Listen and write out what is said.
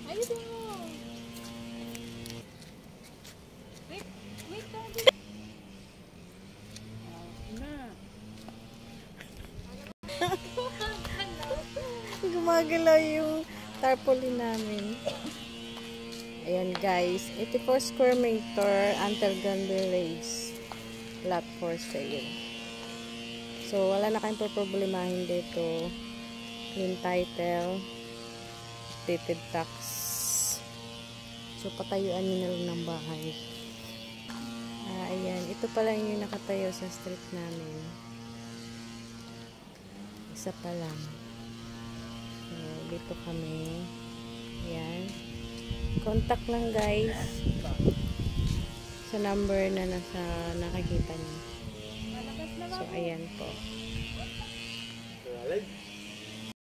Ayusin mo. Wait, wait. Gumagalaw yung tarpaulin namin. Ayan guys, 84 square meter Underground Village lot for sale. So wala na kayong problemahin dito. Clean title, updated tax. So patayuan nyo na lang ng bahay. Ayan, ito pala yung nakatayo sa street namin. Isa pa lang. So, dito kami. Ayan. Contact lang guys. Sa number na nasa nakikita niyo. So, ayan po.